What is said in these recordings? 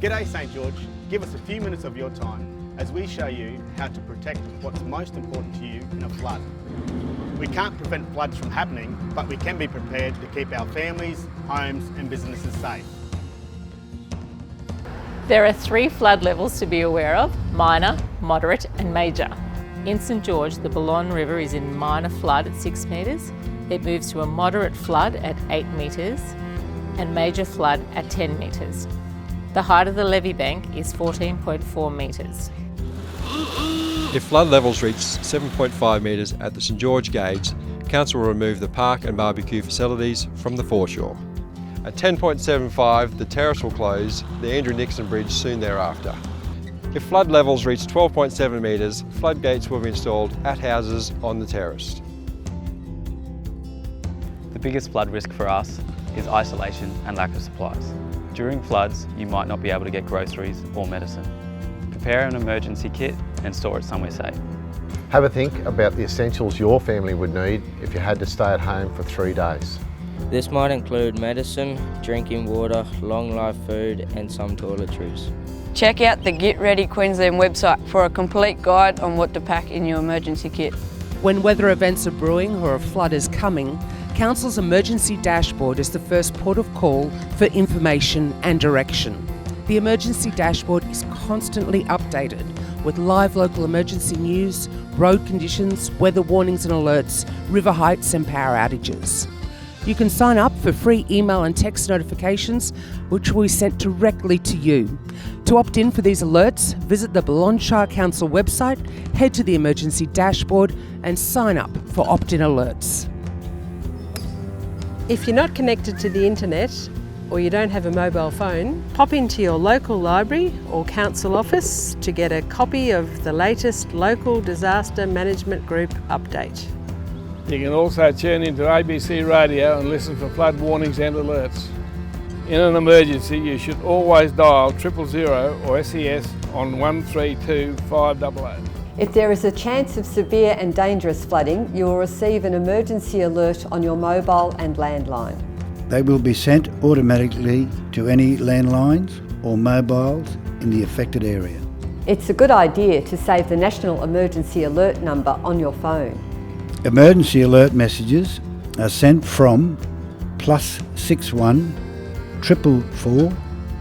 G'day St George, give us a few minutes of your time as we show you how to protect what's most important to you in a flood. We can't prevent floods from happening, but we can be prepared to keep our families, homes and businesses safe. There are 3 flood levels to be aware of: minor, moderate and major. In St George, the Balonne River is in minor flood at 6 metres, it moves to a moderate flood at 8 metres and major flood at 10 metres. The height of the levee bank is 14.4 metres. If flood levels reach 7.5 metres at the St George Gauge, Council will remove the park and barbecue facilities from the foreshore. At 10.75, the terrace will close the Andrew Nixon Bridge soon thereafter. If flood levels reach 12.7 metres, floodgates will be installed at houses on the terrace. The biggest flood risk for us is isolation and lack of supplies. During floods, you might not be able to get groceries or medicine. Prepare an emergency kit and store it somewhere safe. Have a think about the essentials your family would need if you had to stay at home for 3 days. This might include medicine, drinking water, long life food and some toiletries. Check out the Get Ready Queensland website for a complete guide on what to pack in your emergency kit. When weather events are brewing or a flood is coming, Council's emergency dashboard is the first port of call for information and direction. The emergency dashboard is constantly updated with live local emergency news, road conditions, weather warnings and alerts, river heights and power outages. You can sign up for free email and text notifications, which will be sent directly to you. To opt in for these alerts, visit the Balonne Shire Council website, head to the emergency dashboard and sign up for opt-in alerts. If you're not connected to the internet or you don't have a mobile phone, pop into your local library or council office to get a copy of the latest local disaster management group update. You can also tune into ABC radio and listen for flood warnings and alerts. In an emergency, you should always dial 000 or SES on 132 500. If there is a chance of severe and dangerous flooding, you will receive an emergency alert on your mobile and landline. They will be sent automatically to any landlines or mobiles in the affected area. It's a good idea to save the National Emergency Alert number on your phone. Emergency alert messages are sent from +61 444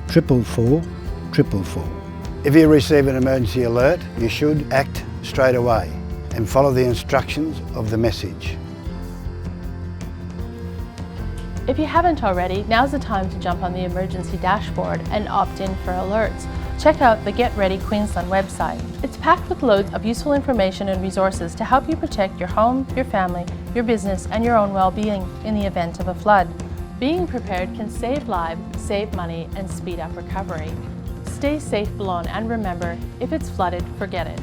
444 444. If you receive an emergency alert, you should act straight away and follow the instructions of the message. If you haven't already, now's the time to jump on the emergency dashboard and opt in for alerts. Check out the Get Ready Queensland website. It's packed with loads of useful information and resources to help you protect your home, your family, your business and your own well-being in the event of a flood. Being prepared can save lives, save money and speed up recovery. Stay safe, Balonne, and remember, if it's flooded, forget it.